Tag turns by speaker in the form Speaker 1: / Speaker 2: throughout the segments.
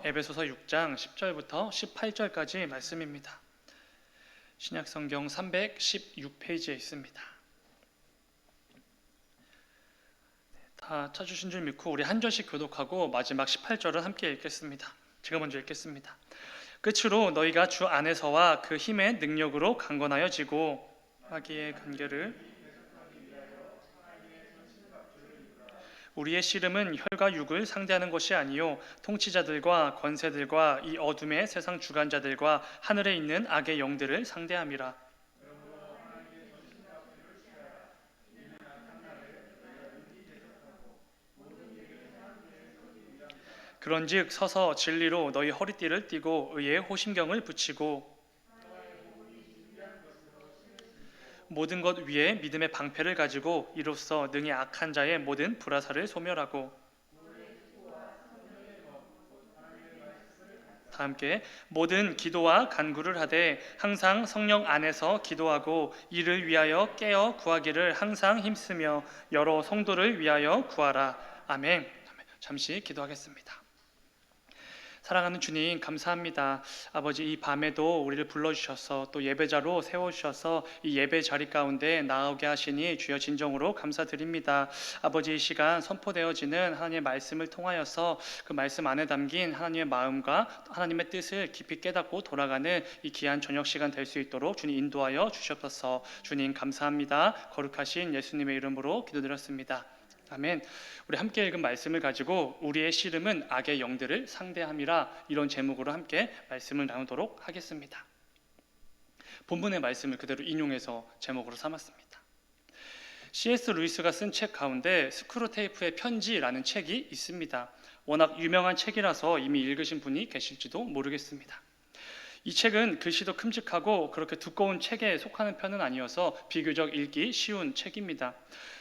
Speaker 1: 에베소서 6장 10절부터 18절까지 말씀입니다. 신약성경 316페이지에 있습니다. 다 찾으신 줄 믿고 우리 한 절씩 교독하고 마지막 18절을 함께 읽겠습니다. 제가 먼저 읽겠습니다. 끝으로 너희가 주 안에서와 그 힘의 능력으로 강건하여지고 마귀의 관계를 우리의 씨름은 혈과 육을 상대하는 것이 아니요 통치자들과 권세들과 이 어둠의 세상 주관자들과 하늘에 있는 악의 영들을 상대함이라. 그런즉 서서 진리로 너희 허리띠를 띠고 의의 호심경을 붙이고 모든 것 위에 믿음의 방패를 가지고 이로써 능히 악한 자의 모든 불화살을 소멸하고 다 함께 모든 기도와 간구를 하되 항상 성령 안에서 기도하고 이를 위하여 깨어 구하기를 항상 힘쓰며 여러 성도를 위하여 구하라. 아멘. 잠시 기도하겠습니다. 사랑하는 주님, 감사합니다. 아버지, 이 밤에도 우리를 불러주셔서 또 예배자로 세워주셔서 이 예배 자리 가운데 나오게 하시니 주여 진정으로 감사드립니다. 아버지, 이 시간 선포되어지는 하나님의 말씀을 통하여서 그 말씀 안에 담긴 하나님의 마음과 하나님의 뜻을 깊이 깨닫고 돌아가는 이 귀한 저녁 시간 될 수 있도록 주님 인도하여 주시옵소서. 주님 감사합니다. 거룩하신 예수님의 이름으로 기도드렸습니다. 아멘. 우리 함께 읽은 말씀을 가지고 우리의 씨름은 악의 영들을 상대함이라, 이런 제목으로 함께 말씀을 나누도록 하겠습니다. 본문의 말씀을 그대로 인용해서 제목으로 삼았습니다. C.S. 루이스가 쓴 책 가운데 스크루테이프의 편지라는 책이 있습니다. 워낙 유명한 책이라서 이미 읽으신 분이 계실지도 모르겠습니다. 이 책은 글씨도 큼직하고 그렇게 두꺼운 책에 속하는 편은 아니어서 비교적 읽기 쉬운 책입니다.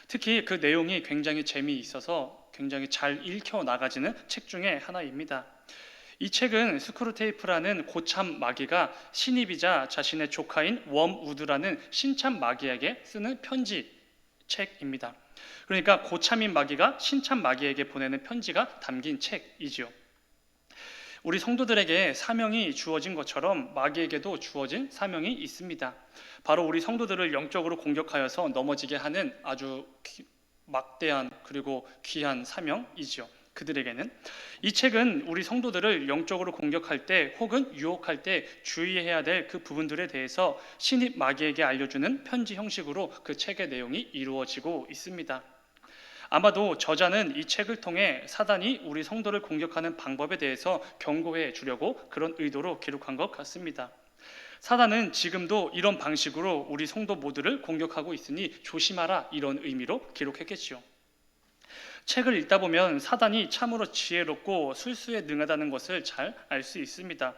Speaker 1: 특히 그 내용이 굉장히 재미있어서 굉장히 잘 읽혀 나가지는 책 중에 하나입니다. 이 책은 스크루테이프라는 고참 마귀가 신입이자 자신의 조카인 웜우드라는 신참 마귀에게 쓰는 편지 책입니다. 그러니까 고참인 마귀가 신참 마귀에게 보내는 편지가 담긴 책이죠. 우리 성도들에게 사명이 주어진 것처럼 마귀에게도 주어진 사명이 있습니다. 바로 우리 성도들을 영적으로 공격하여서 넘어지게 하는 아주 막대한 그리고 귀한 사명이죠. 그들에게는 이 책은 우리 성도들을 영적으로 공격할 때 혹은 유혹할 때 주의해야 될 그 부분들에 대해서 신입 마귀에게 알려주는 편지 형식으로 그 책의 내용이 이루어지고 있습니다. 아마도 저자는 이 책을 통해 사단이 우리 성도를 공격하는 방법에 대해서 경고해 주려고 그런 의도로 기록한 것 같습니다. 사단은 지금도 이런 방식으로 우리 성도 모두를 공격하고 있으니 조심하라, 이런 의미로 기록했겠죠. 책을 읽다 보면 사단이 참으로 지혜롭고 술수에 능하다는 것을 잘 알 수 있습니다.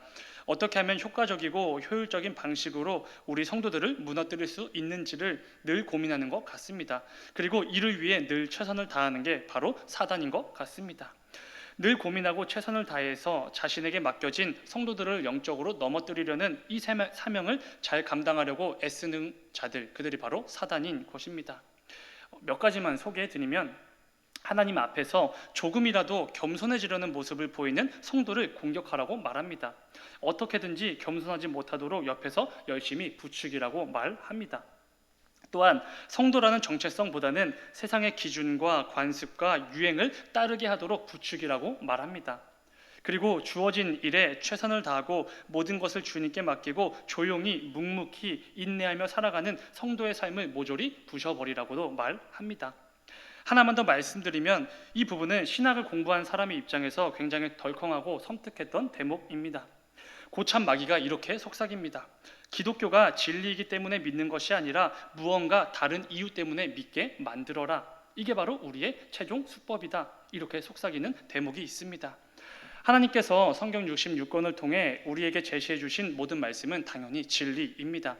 Speaker 1: 어떻게 하면 효과적이고 효율적인 방식으로 우리 성도들을 무너뜨릴 수 있는지를 늘 고민하는 것 같습니다. 그리고 이를 위해 늘 최선을 다하는 게 바로 사단인 것 같습니다. 늘 고민하고 최선을 다해서 자신에게 맡겨진 성도들을 영적으로 넘어뜨리려는 이 사명을 잘 감당하려고 애쓰는 자들, 그들이 바로 사단인 것입니다. 몇 가지만 소개해드리면, 하나님 앞에서 조금이라도 겸손해지려는 모습을 보이는 성도를 공격하라고 말합니다. 어떻게든지 겸손하지 못하도록 옆에서 열심히 부추기라고 말합니다. 또한 성도라는 정체성보다는 세상의 기준과 관습과 유행을 따르게 하도록 부추기라고 말합니다. 그리고 주어진 일에 최선을 다하고 모든 것을 주님께 맡기고 조용히 묵묵히 인내하며 살아가는 성도의 삶을 모조리 부셔버리라고도 말합니다. 하나만 더 말씀드리면, 이 부분은 신학을 공부한 사람의 입장에서 굉장히 덜컹하고 섬뜩했던 대목입니다. 고참 마귀가 이렇게 속삭입니다. 기독교가 진리이기 때문에 믿는 것이 아니라 무언가 다른 이유 때문에 믿게 만들어라. 이게 바로 우리의 최종 수법이다. 이렇게 속삭이는 대목이 있습니다. 하나님께서 성경 66권을 통해 우리에게 제시해 주신 모든 말씀은 당연히 진리입니다.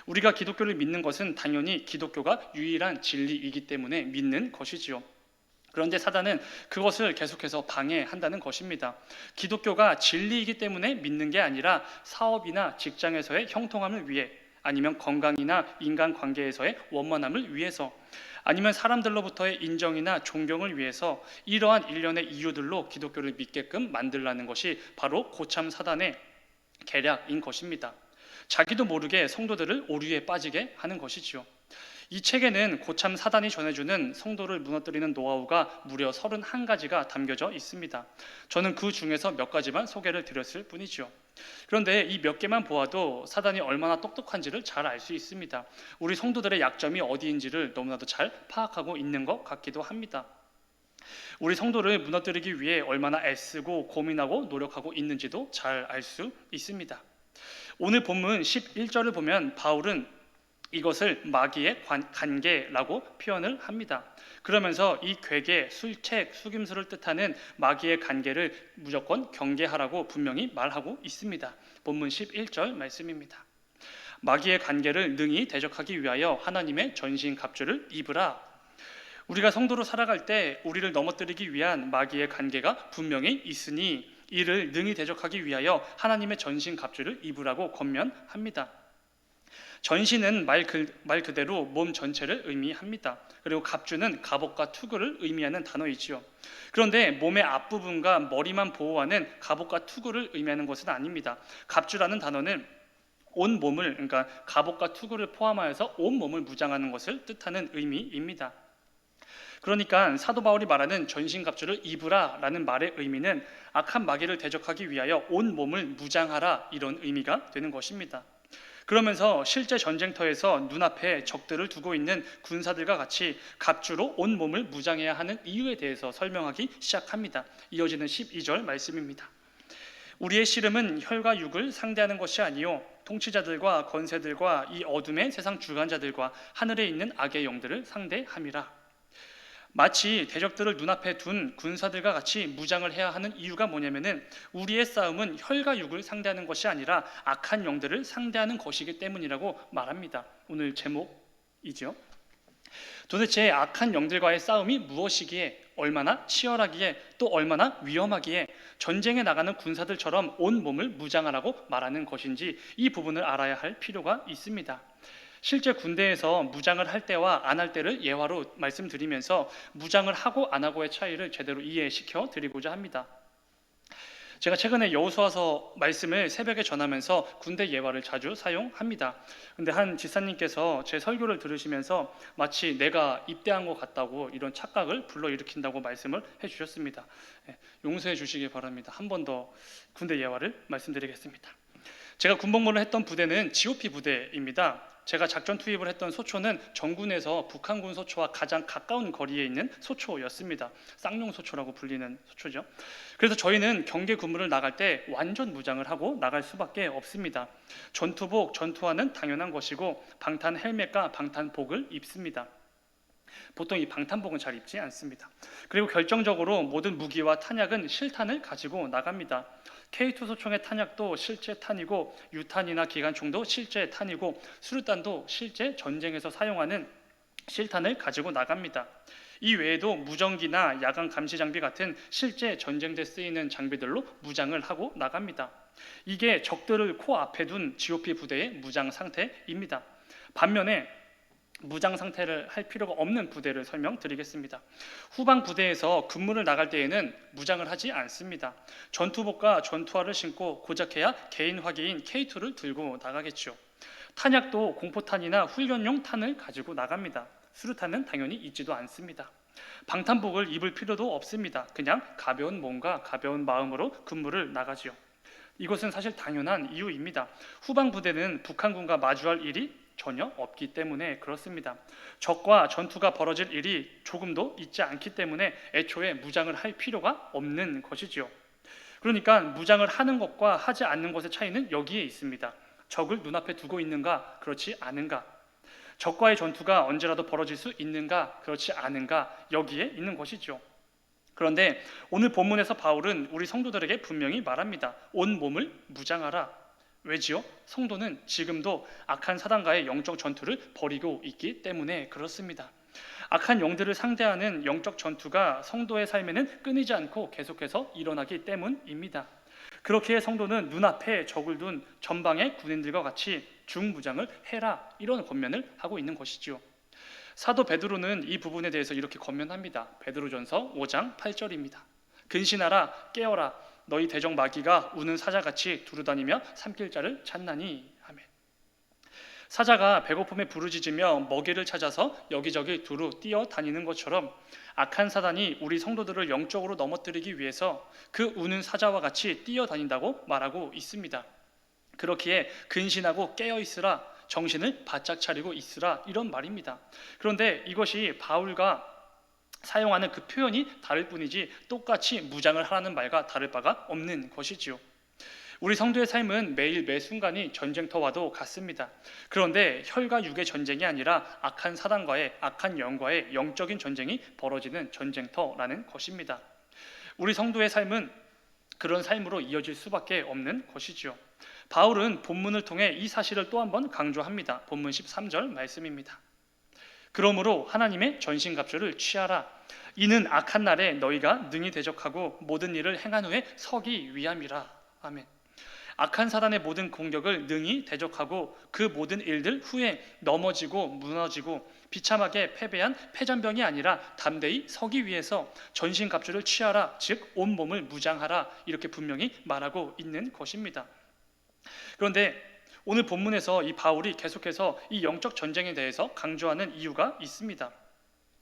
Speaker 1: 우리가 기독교를 믿는 것은 당연히 기독교가 유일한 진리이기 때문에 믿는 것이지요. 그런데 사단은 그것을 계속해서 방해한다는 것입니다. 기독교가 진리이기 때문에 믿는 게 아니라 사업이나 직장에서의 형통함을 위해, 아니면 건강이나 인간관계에서의 원만함을 위해서, 아니면 사람들로부터의 인정이나 존경을 위해서 이러한 일련의 이유들로 기독교를 믿게끔 만들라는 것이 바로 고참 사단의 계략인 것입니다. 자기도 모르게 성도들을 오류에 빠지게 하는 것이지요. 이 책에는 고참 사단이 전해주는 성도를 무너뜨리는 노하우가 무려 31가지가 담겨져 있습니다. 저는 그 중에서 몇 가지만 소개를 드렸을 뿐이죠. 그런데 이 몇 개만 보아도 사단이 얼마나 똑똑한지를 잘 알 수 있습니다. 우리 성도들의 약점이 어디인지를 너무나도 잘 파악하고 있는 것 같기도 합니다. 우리 성도를 무너뜨리기 위해 얼마나 애쓰고 고민하고 노력하고 있는지도 잘 알 수 있습니다. 오늘 본문 11절을 보면 바울은 이것을 마귀의 관계라고 표현을 합니다. 그러면서 이 괴계, 술책, 속임수를 뜻하는 마귀의 관계를 무조건 경계하라고 분명히 말하고 있습니다. 본문 11절 말씀입니다. 마귀의 관계를 능히 대적하기 위하여 하나님의 전신갑주를 입으라. 우리가 성도로 살아갈 때 우리를 넘어뜨리기 위한 마귀의 관계가 분명히 있으니 이를 능히 대적하기 위하여 하나님의 전신갑주를 입으라고 권면합니다. 전신은 말 그대로 몸 전체를 의미합니다. 그리고 갑주는 갑옷과 투구를 의미하는 단어이지요. 그런데 몸의 앞부분과 머리만 보호하는 갑옷과 투구를 의미하는 것은 아닙니다. 갑주라는 단어는 온 몸을, 그러니까 갑옷과 투구를 포함하여서 온 몸을 무장하는 것을 뜻하는 의미입니다. 그러니까 사도 바울이 말하는 전신갑주를 입으라라는 말의 의미는 악한 마귀를 대적하기 위하여 온 몸을 무장하라, 이런 의미가 되는 것입니다. 그러면서 실제 전쟁터에서 눈앞에 적들을 두고 있는 군사들과 같이 갑주로 온 몸을 무장해야 하는 이유에 대해서 설명하기 시작합니다. 이어지는 12절 말씀입니다. 우리의 씨름은 혈과 육을 상대하는 것이 아니요 통치자들과 권세들과 이 어둠의 세상 주관자들과 하늘에 있는 악의 영들을 상대함이라. 마치 대적들을 눈앞에 둔 군사들과 같이 무장을 해야 하는 이유가 뭐냐면은 우리의 싸움은 혈과 육을 상대하는 것이 아니라 악한 영들을 상대하는 것이기 때문이라고 말합니다. 오늘 제목이죠. 도대체 악한 영들과의 싸움이 무엇이기에, 얼마나 치열하기에, 또 얼마나 위험하기에 전쟁에 나가는 군사들처럼 온 몸을 무장하라고 말하는 것인지 이 부분을 알아야 할 필요가 있습니다. 실제 군대에서 무장을 할 때와 안 할 때를 예화로 말씀드리면서 무장을 하고 안 하고의 차이를 제대로 이해시켜 드리고자 합니다. 제가 최근에 여호수아서 말씀을 새벽에 전하면서 군대 예화를 자주 사용합니다. 근데 한 지사님께서 제 설교를 들으시면서 마치 내가 입대한 것 같다고 이런 착각을 불러일으킨다고 말씀을 해주셨습니다. 용서해 주시기 바랍니다. 한 번 더 군대 예화를 말씀드리겠습니다. 제가 군복무를 했던 부대는 GOP 부대입니다. 제가 작전 투입을 했던 소초는 정군에서 북한군 소초와 가장 가까운 거리에 있는 소초였습니다. 쌍용 소초라고 불리는 소초죠. 그래서 저희는 경계 근무를 나갈 때 완전 무장을 하고 나갈 수밖에 없습니다. 전투복, 전투화는 당연한 것이고 방탄 헬멧과 방탄복을 입습니다. 보통 이 방탄복은 잘 입지 않습니다. 그리고 결정적으로 모든 무기와 탄약은 실탄을 가지고 나갑니다. K2 소총의 탄약도 실제 탄이고 유탄이나 기관총도 실제 탄이고 수류탄도 실제 전쟁에서 사용하는 실탄을 가지고 나갑니다. 이 외에도 무전기나 야간 감시 장비 같은 실제 전쟁 때 쓰이는 장비들로 무장을 하고 나갑니다. 이게 적들을 코앞에 둔 GOP 부대의 무장 상태입니다. 반면에 무장 상태를 할 필요가 없는 부대를 설명드리겠습니다. 후방 부대에서 근무를 나갈 때에는 무장을 하지 않습니다. 전투복과 전투화를 신고 고작해야 개인 화기인 K2를 들고 나가겠죠. 탄약도 공포탄이나 훈련용 탄을 가지고 나갑니다. 수류탄은 당연히 있지도 않습니다. 방탄복을 입을 필요도 없습니다. 그냥 가벼운 몸과 가벼운 마음으로 근무를 나가지요. 이것은 사실 당연한 이유입니다. 후방 부대는 북한군과 마주할 일이 전혀 없기 때문에 그렇습니다. 적과 전투가 벌어질 일이 조금도 있지 않기 때문에 애초에 무장을 할 필요가 없는 것이지요. 그러니까 무장을 하는 것과 하지 않는 것의 차이는 여기에 있습니다. 적을 눈앞에 두고 있는가, 그렇지 않은가. 적과의 전투가 언제라도 벌어질 수 있는가, 그렇지 않은가, 여기에 있는 것이죠. 그런데 오늘 본문에서 바울은 우리 성도들에게 분명히 말합니다. 온 몸을 무장하라. 왜지요? 성도는 지금도 악한 사단과의 영적 전투를 벌이고 있기 때문에 그렇습니다. 악한 영들을 상대하는 영적 전투가 성도의 삶에는 끊이지 않고 계속해서 일어나기 때문입니다. 그렇기에 성도는 눈앞에 적을 둔 전방의 군인들과 같이 중무장을 해라, 이런 권면을 하고 있는 것이지요. 사도 베드로는 이 부분에 대해서 이렇게 권면합니다. 베드로전서 5장 8절입니다. 근신하라, 깨어라, 너희 대적 마귀가 우는 사자같이 두루다니며 삼킬 자를 찾나니. 아멘. 사자가 배고픔에 부르짖으며 먹이를 찾아서 여기저기 두루 뛰어다니는 것처럼 악한 사단이 우리 성도들을 영적으로 넘어뜨리기 위해서 그 우는 사자와 같이 뛰어다닌다고 말하고 있습니다. 그렇기에 근신하고 깨어있으라, 정신을 바짝 차리고 있으라, 이런 말입니다. 그런데 이것이 바울과 사용하는 그 표현이 다를 뿐이지 똑같이 무장을 하라는 말과 다를 바가 없는 것이지요. 우리 성도의 삶은 매일 매 순간이 전쟁터와도 같습니다. 그런데 혈과 육의 전쟁이 아니라 악한 사단과의, 악한 영과의 영적인 전쟁이 벌어지는 전쟁터라는 것입니다. 우리 성도의 삶은 그런 삶으로 이어질 수밖에 없는 것이지요. 바울은 본문을 통해 이 사실을 또 한 번 강조합니다. 본문 13절 말씀입니다. 그러므로 하나님의 전신갑주를 취하라. 이는 악한 날에 너희가 능히 대적하고 모든 일을 행한 후에 서기 위함이라. 아멘. 악한 사단의 모든 공격을 능히 대적하고 그 모든 일들 후에 넘어지고 무너지고 비참하게 패배한 패전병이 아니라 담대히 서기 위해서 전신갑주를 취하라, 즉 온몸을 무장하라, 이렇게 분명히 말하고 있는 것입니다. 그런데 오늘 본문에서 이 바울이 계속해서 이 영적 전쟁에 대해서 강조하는 이유가 있습니다.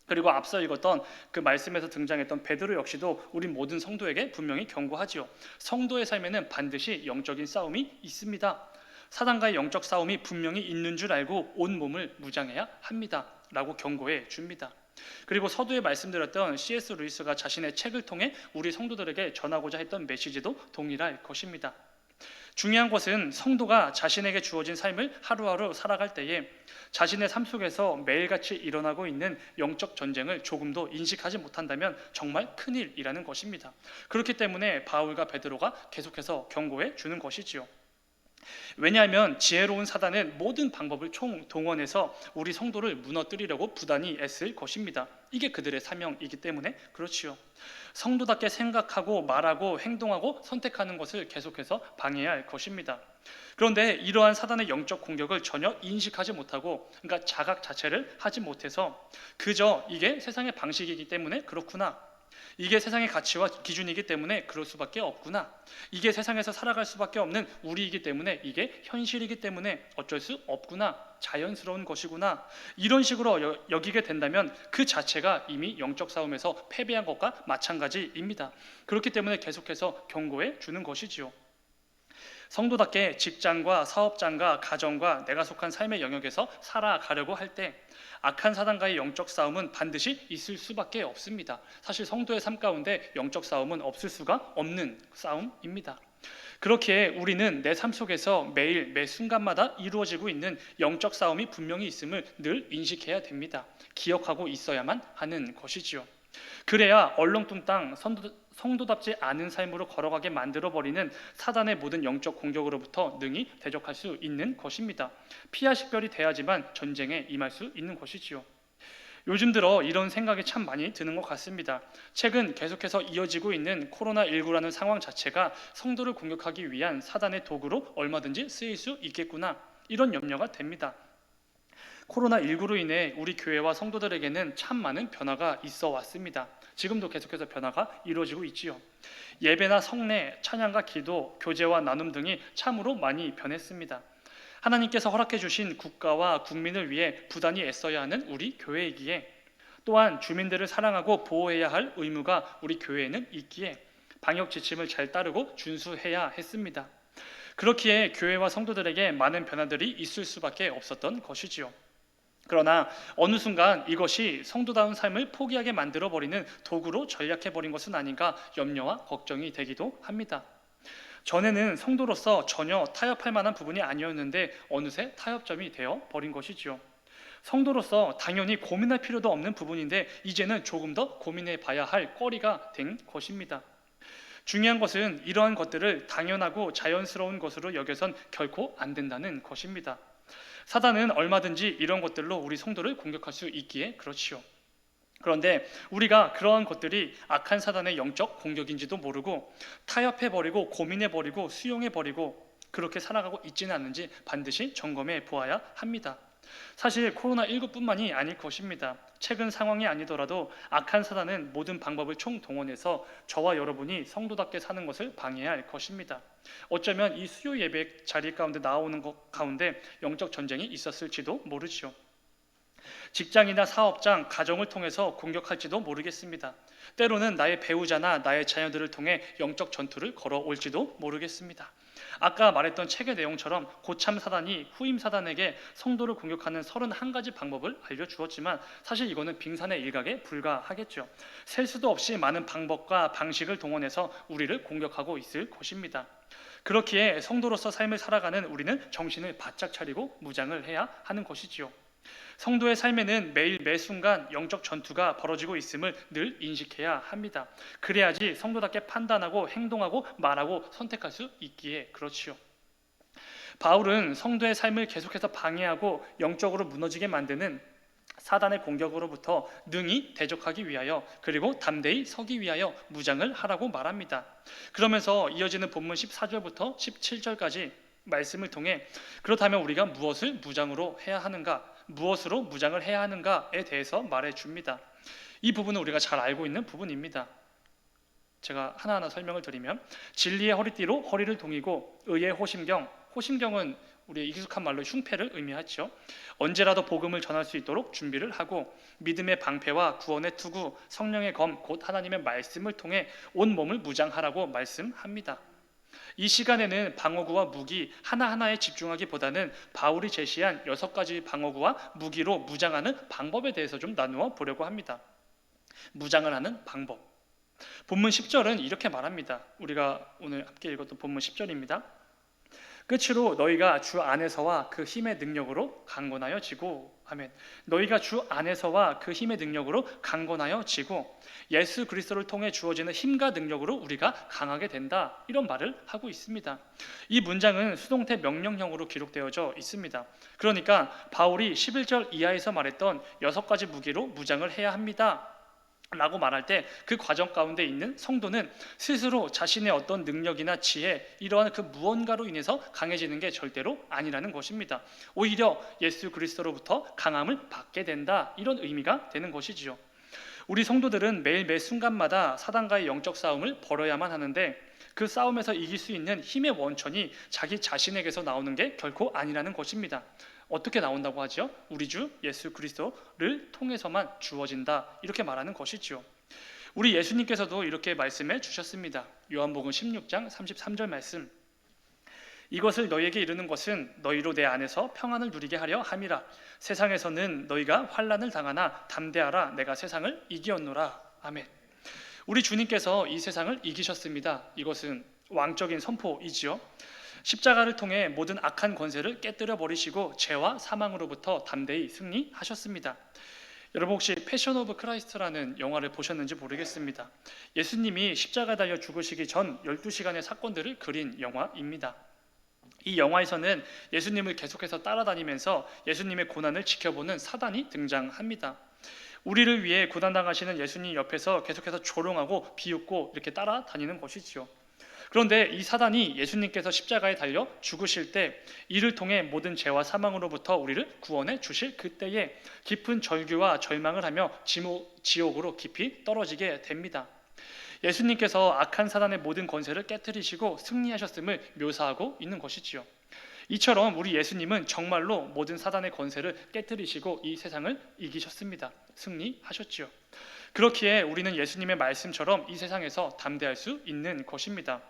Speaker 1: 그리고 앞서 읽었던 그 말씀에서 등장했던 베드로 역시도 우리 모든 성도에게 분명히 경고하지요. 성도의 삶에는 반드시 영적인 싸움이 있습니다. 사단과의 영적 싸움이 분명히 있는 줄 알고 온 몸을 무장해야 합니다 라고 경고해 줍니다. 그리고 서두에 말씀드렸던 C.S. 루이스가 자신의 책을 통해 우리 성도들에게 전하고자 했던 메시지도 동일할 것입니다. 중요한 것은 성도가 자신에게 주어진 삶을 하루하루 살아갈 때에 자신의 삶 속에서 매일같이 일어나고 있는 영적 전쟁을 조금도 인식하지 못한다면 정말 큰일이라는 것입니다. 그렇기 때문에 바울과 베드로가 계속해서 경고해 주는 것이지요. 왜냐하면 지혜로운 사단은 모든 방법을 총동원해서 우리 성도를 무너뜨리려고 부단히 애쓸 것입니다. 이게 그들의 사명이기 때문에 그렇지요. 성도답게 생각하고 말하고 행동하고 선택하는 것을 계속해서 방해해야 할 것입니다. 그런데 이러한 사단의 영적 공격을 전혀 인식하지 못하고, 그러니까 자각 자체를 하지 못해서 그저 이게 세상의 방식이기 때문에 그렇구나, 이게 세상의 가치와 기준이기 때문에 그럴 수밖에 없구나, 이게 세상에서 살아갈 수밖에 없는 우리이기 때문에 이게 현실이기 때문에 어쩔 수 없구나, 자연스러운 것이구나, 이런 식으로 여기게 된다면 그 자체가 이미 영적 싸움에서 패배한 것과 마찬가지입니다. 그렇기 때문에 계속해서 경고해 주는 것이지요. 성도답게 직장과 사업장과 가정과 내가 속한 삶의 영역에서 살아가려고 할 때 악한 사단과의 영적 싸움은 반드시 있을 수밖에 없습니다. 사실 성도의 삶 가운데 영적 싸움은 없을 수가 없는 싸움입니다. 그렇기에 우리는 내 삶 속에서 매일 매 순간마다 이루어지고 있는 영적 싸움이 분명히 있음을 늘 인식해야 됩니다. 기억하고 있어야만 하는 것이지요. 그래야 얼렁뚱땅 성도답지 않은 삶으로 걸어가게 만들어버리는 사단의 모든 영적 공격으로부터 능히 대적할 수 있는 것입니다. 피하 식별이 돼야지만 전쟁에 임할 수 있는 것이지요. 요즘 들어 이런 생각이 참 많이 드는 것 같습니다. 최근 계속해서 이어지고 있는 코로나19라는 상황 자체가 성도를 공격하기 위한 사단의 도구로 얼마든지 쓰일 수 있겠구나, 이런 염려가 됩니다. 코로나19로 인해 우리 교회와 성도들에게는 참 많은 변화가 있어 왔습니다. 지금도 계속해서 변화가 이루어지고 있지요. 예배나 성례, 찬양과 기도, 교제와 나눔 등이 참으로 많이 변했습니다. 하나님께서 허락해 주신 국가와 국민을 위해 부단히 애써야 하는 우리 교회이기에, 또한 주민들을 사랑하고 보호해야 할 의무가 우리 교회에는 있기에 방역 지침을 잘 따르고 준수해야 했습니다. 그렇기에 교회와 성도들에게 많은 변화들이 있을 수밖에 없었던 것이지요. 그러나 어느 순간 이것이 성도다운 삶을 포기하게 만들어버리는 도구로 전락해버린 것은 아닌가 염려와 걱정이 되기도 합니다. 전에는 성도로서 전혀 타협할 만한 부분이 아니었는데 어느새 타협점이 되어버린 것이지요. 성도로서 당연히 고민할 필요도 없는 부분인데 이제는 조금 더 고민해 봐야 할 거리가 된 것입니다. 중요한 것은 이러한 것들을 당연하고 자연스러운 것으로 여겨선 결코 안 된다는 것입니다. 사단은 얼마든지 이런 것들로 우리 성도를 공격할 수 있기에 그렇지요. 그런데 우리가 그러한 것들이 악한 사단의 영적 공격인지도 모르고 타협해버리고 고민해버리고 수용해버리고 그렇게 살아가고 있지는 않은지 반드시 점검해 보아야 합니다. 사실 코로나19뿐만이 아닐 것입니다. 최근 상황이 아니더라도 악한 사단은 모든 방법을 총동원해서 저와 여러분이 성도답게 사는 것을 방해해야 할 것입니다. 어쩌면 이 수요 예배 자리 가운데 나오는 것 가운데 영적 전쟁이 있었을지도 모르지요. 직장이나 사업장, 가정을 통해서 공격할지도 모르겠습니다. 때로는 나의 배우자나 나의 자녀들을 통해 영적 전투를 걸어올지도 모르겠습니다. 아까 말했던 책의 내용처럼 고참 사단이 후임 사단에게 성도를 공격하는 31가지 방법을 알려주었지만 사실 이거는 빙산의 일각에 불과하겠죠. 셀 수도 없이 많은 방법과 방식을 동원해서 우리를 공격하고 있을 것입니다. 그렇기에 성도로서 삶을 살아가는 우리는 정신을 바짝 차리고 무장을 해야 하는 것이지요. 성도의 삶에는 매일 매 순간 영적 전투가 벌어지고 있음을 늘 인식해야 합니다. 그래야지 성도답게 판단하고 행동하고 말하고 선택할 수 있기에 그렇지요. 바울은 성도의 삶을 계속해서 방해하고 영적으로 무너지게 만드는 사단의 공격으로부터 능히 대적하기 위하여 그리고 담대히 서기 위하여 무장을 하라고 말합니다. 그러면서 이어지는 본문 14절부터 17절까지 말씀을 통해 그렇다면 우리가 무엇을 무장으로 해야 하는가, 무엇으로 무장을 해야 하는가에 대해서 말해 줍니다. 이 부분은 우리가 잘 알고 있는 부분입니다. 제가 하나하나 설명을 드리면 진리의 허리띠로 허리를 동이고 의의 호심경, 호심경은 우리의 익숙한 말로 흉패를 의미하죠. 언제라도 복음을 전할 수 있도록 준비를 하고 믿음의 방패와 구원의 투구, 성령의 검, 곧 하나님의 말씀을 통해 온 몸을 무장하라고 말씀합니다. 이 시간에는 방어구와 무기 하나하나에 집중하기보다는 바울이 제시한 6가지 방어구와 무기로 무장하는 방법에 대해서 좀 나누어 보려고 합니다. 무장을 하는 방법. 본문 10절은 이렇게 말합니다. 우리가 오늘 함께 읽었던 본문 10절입니다. 끝으로 너희가 주 안에서와 그 힘의 능력으로 강건하여 지고, 아멘. 너희가 주 안에서와 그 힘의 능력으로 강건하여 지고 예수 그리스도를 통해 주어지는 힘과 능력으로 우리가 강하게 된다, 이런 말을 하고 있습니다. 이 문장은 수동태 명령형으로 기록되어져 있습니다. 그러니까 바울이 11절 이하에서 말했던 6가지 무기로 무장을 해야 합니다 라고 말할 때 그 과정 가운데 있는 성도는 스스로 자신의 어떤 능력이나 지혜, 이러한 그 무언가로 인해서 강해지는 게 절대로 아니라는 것입니다. 오히려 예수 그리스도로부터 강함을 받게 된다, 이런 의미가 되는 것이지요. 우리 성도들은 매일 매 순간마다 사단과의 영적 싸움을 벌여야만 하는데 그 싸움에서 이길 수 있는 힘의 원천이 자기 자신에게서 나오는 게 결코 아니라는 것입니다. 어떻게 나온다고 하죠? 우리 주 예수 그리스도를 통해서만 주어진다, 이렇게 말하는 것이지요. 우리 예수님께서도 이렇게 말씀해 주셨습니다. 요한복음 16장 33절 말씀. 이것을 너희에게 이르는 것은 너희로 내 안에서 평안을 누리게 하려 함이라. 세상에서는 너희가 환난을 당하나 담대하라, 내가 세상을 이기었노라. 아멘. 우리 주님께서 이 세상을 이기셨습니다. 이것은 왕적인 선포이지요. 십자가를 통해 모든 악한 권세를 깨뜨려 버리시고 죄와 사망으로부터 담대히 승리하셨습니다. 여러분 혹시 패션 오브 크라이스트라는 영화를 보셨는지 모르겠습니다. 예수님이 십자가에 달려 죽으시기 전 12시간의 사건들을 그린 영화입니다. 이 영화에서는 예수님을 계속해서 따라다니면서 예수님의 고난을 지켜보는 사단이 등장합니다. 우리를 위해 고난당하시는 예수님 옆에서 계속해서 조롱하고 비웃고 이렇게 따라다니는 것이지요. 그런데 이 사단이 예수님께서 십자가에 달려 죽으실 때 이를 통해 모든 죄와 사망으로부터 우리를 구원해 주실 그때에 깊은 절규와 절망을 하며 지옥으로 깊이 떨어지게 됩니다. 예수님께서 악한 사단의 모든 권세를 깨뜨리시고 승리하셨음을 묘사하고 있는 것이지요. 이처럼 우리 예수님은 정말로 모든 사단의 권세를 깨뜨리시고 이 세상을 이기셨습니다. 승리하셨지요. 그렇기에 우리는 예수님의 말씀처럼 이 세상에서 담대할 수 있는 것입니다.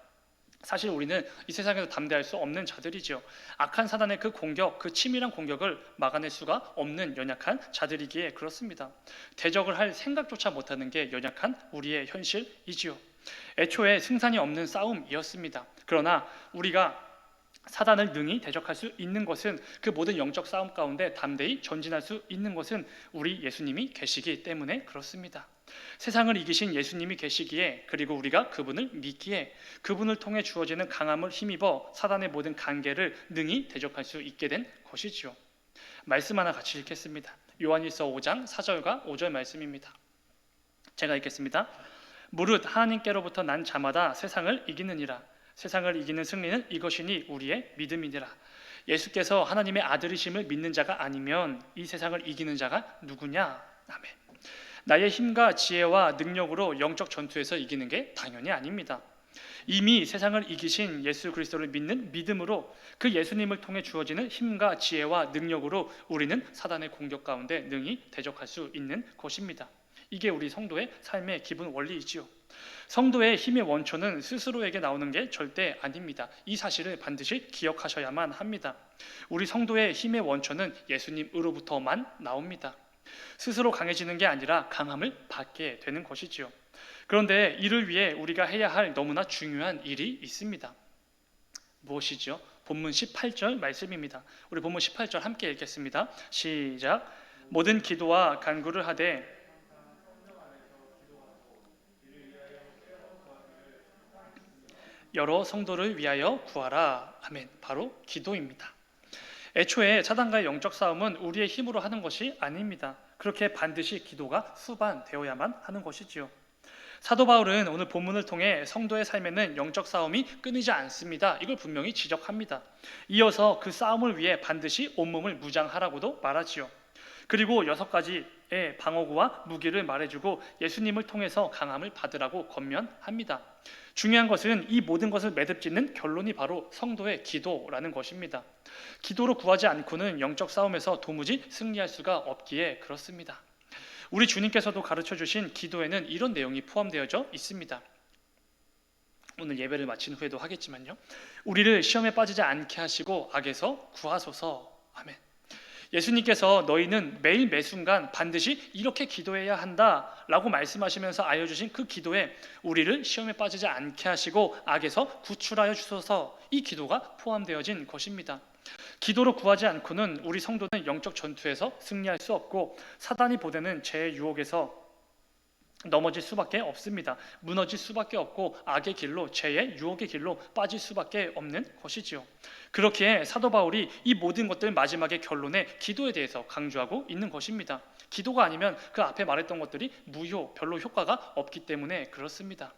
Speaker 1: 사실 우리는 이 세상에서 담대할 수 없는 자들이지요. 악한 사단의 그 공격, 그 치밀한 공격을 막아낼 수가 없는 연약한 자들이기에 그렇습니다. 대적을 할 생각조차 못하는 게 연약한 우리의 현실이지요. 애초에 승산이 없는 싸움이었습니다. 그러나 우리가 사단을 능히 대적할 수 있는 것은, 그 모든 영적 싸움 가운데 담대히 전진할 수 있는 것은 우리 예수님이 계시기 때문에 그렇습니다. 세상을 이기신 예수님이 계시기에, 그리고 우리가 그분을 믿기에 그분을 통해 주어지는 강함을 힘입어 사단의 모든 관계를 능히 대적할 수 있게 된 것이지요. 말씀 하나 같이 읽겠습니다. 요한일서 5장 4절과 5절 말씀입니다. 제가 읽겠습니다. 무릇 하나님께로부터 난 자마다 세상을 이기느니라. 세상을 이기는 승리는 이것이니 우리의 믿음이니라. 예수께서 하나님의 아들이심을 믿는 자가 아니면 이 세상을 이기는 자가 누구냐? 아멘. 나의 힘과 지혜와 능력으로 영적 전투에서 이기는 게 당연히 아닙니다. 이미 세상을 이기신 예수 그리스도를 믿는 믿음으로 그 예수님을 통해 주어지는 힘과 지혜와 능력으로 우리는 사단의 공격 가운데 능히 대적할 수 있는 것입니다. 이게 우리 성도의 삶의 기본 원리이지요. 성도의 힘의 원초는 스스로에게 나오는 게 절대 아닙니다. 이 사실을 반드시 기억하셔야만 합니다. 우리 성도의 힘의 원초는 예수님으로부터만 나옵니다. 스스로 강해지는 게 아니라 강함을 받게 되는 것이지요. 그런데 이를 위해 우리가 해야 할 너무나 중요한 일이 있습니다. 무엇이죠? 본문 18절 말씀입니다. 우리 본문 18절 함께 읽겠습니다. 시작. 모든 기도와 간구를 하되 여러 성도를 위하여 구하라. 아멘. 바로 기도입니다. 애초에 사단과의 영적 싸움은 우리의 힘으로 하는 것이 아닙니다. 그렇게 반드시 기도가 수반되어야만 하는 것이지요. 사도 바울은 오늘 본문을 통해 성도의 삶에는 영적 싸움이 끊이지 않습니다. 이걸 분명히 지적합니다. 이어서 그 싸움을 위해 반드시 온몸을 무장하라고도 말하지요. 그리고 6가지의 방어구와 무기를 말해주고 예수님을 통해서 강함을 받으라고 권면합니다. 중요한 것은 이 모든 것을 매듭짓는 결론이 바로 성도의 기도라는 것입니다. 기도로 구하지 않고는 영적 싸움에서 도무지 승리할 수가 없기에 그렇습니다. 우리 주님께서도 가르쳐주신 기도에는 이런 내용이 포함되어져 있습니다. 오늘 예배를 마친 후에도 하겠지만요. 우리를 시험에 빠지지 않게 하시고 악에서 구하소서. 아멘. 예수님께서 너희는 매일 매순간 반드시 이렇게 기도해야 한다라고 말씀하시면서 알려주신 그 기도에 우리를 시험에 빠지지 않게 하시고 악에서 구출하여 주소서, 이 기도가 포함되어진 것입니다. 기도로 구하지 않고는 우리 성도는 영적 전투에서 승리할 수 없고 사단이 보내는 죄의 유혹에서 넘어질 수밖에 없습니다. 무너질 수밖에 없고 악의 길로, 죄의 유혹의 길로 빠질 수밖에 없는 것이지요. 그렇기에 사도 바울이 이 모든 것들 마지막에 결론에 기도에 대해서 강조하고 있는 것입니다. 기도가 아니면 그 앞에 말했던 것들이 무효, 별로 효과가 없기 때문에 그렇습니다.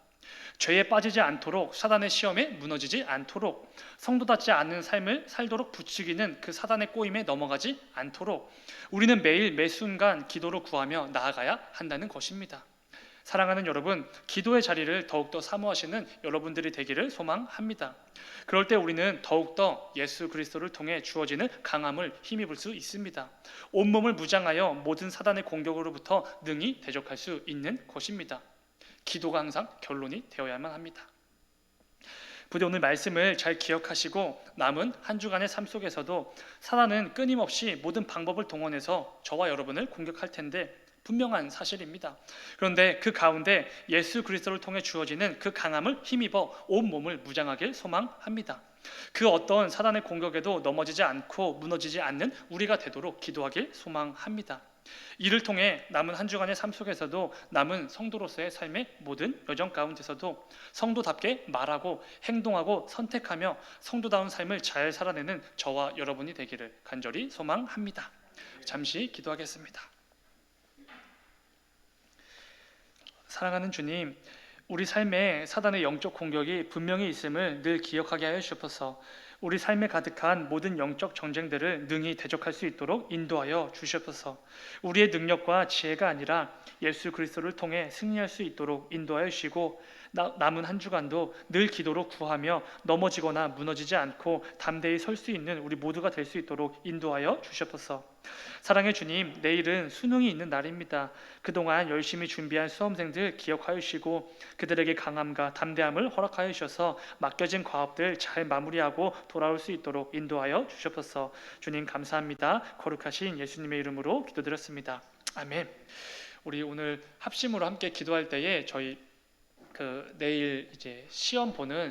Speaker 1: 죄에 빠지지 않도록, 사단의 시험에 무너지지 않도록, 성도답지 않은 삶을 살도록 부추기는 그 사단의 꼬임에 넘어가지 않도록 우리는 매일 매순간 기도로 구하며 나아가야 한다는 것입니다. 사랑하는 여러분, 기도의 자리를 더욱더 사모하시는 여러분들이 되기를 소망합니다. 그럴 때 우리는 더욱더 예수 그리스도를 통해 주어지는 강함을 힘입을 수 있습니다. 온몸을 무장하여 모든 사단의 공격으로부터 능히 대적할 수 있는 것입니다. 기도가 항상 결론이 되어야만 합니다. 부디 오늘 말씀을 잘 기억하시고 남은 한 주간의 삶 속에서도 사단은 끊임없이 모든 방법을 동원해서 저와 여러분을 공격할 텐데 분명한 사실입니다. 그런데 그 가운데 예수 그리스도를 통해 주어지는 그 강함을 힘입어 온몸을 무장하길 소망합니다. 그 어떤 사단의 공격에도 넘어지지 않고 무너지지 않는 우리가 되도록 기도하길 소망합니다. 이를 통해 남은 한 주간의 삶 속에서도 남은 성도로서의 삶의 모든 여정 가운데서도 성도답게 말하고 행동하고 선택하며 성도다운 삶을 잘 살아내는 저와 여러분이 되기를 간절히 소망합니다. 잠시 기도하겠습니다. 사랑하는 주님, 우리 삶에 사단의 영적 공격이 분명히 있음을 늘 기억하게 하여 주옵소서. 우리 삶에 가득한 모든 영적 전쟁들을 능히 대적할 수 있도록 인도하여 주시옵소서. 우리의 능력과 지혜가 아니라 예수 그리스도를 통해 승리할 수 있도록 인도하여 주시고 남은 한 주간도 늘 기도로 구하며 넘어지거나 무너지지 않고 담대히 설 수 있는 우리 모두가 될 수 있도록 인도하여 주시옵소서. 사랑의 주님, 내일은 수능이 있는 날입니다. 그동안 열심히 준비한 수험생들 기억하여 주시고 그들에게 강함과 담대함을 허락하여 주셔서 맡겨진 과업들 잘 마무리하고 돌아올 수 있도록 인도하여 주시옵소서. 주님 감사합니다. 거룩하신 예수님의 이름으로 기도드렸습니다. 아멘. 우리 오늘 합심으로 함께 기도할 때에 저희 내일 이제 시험 보는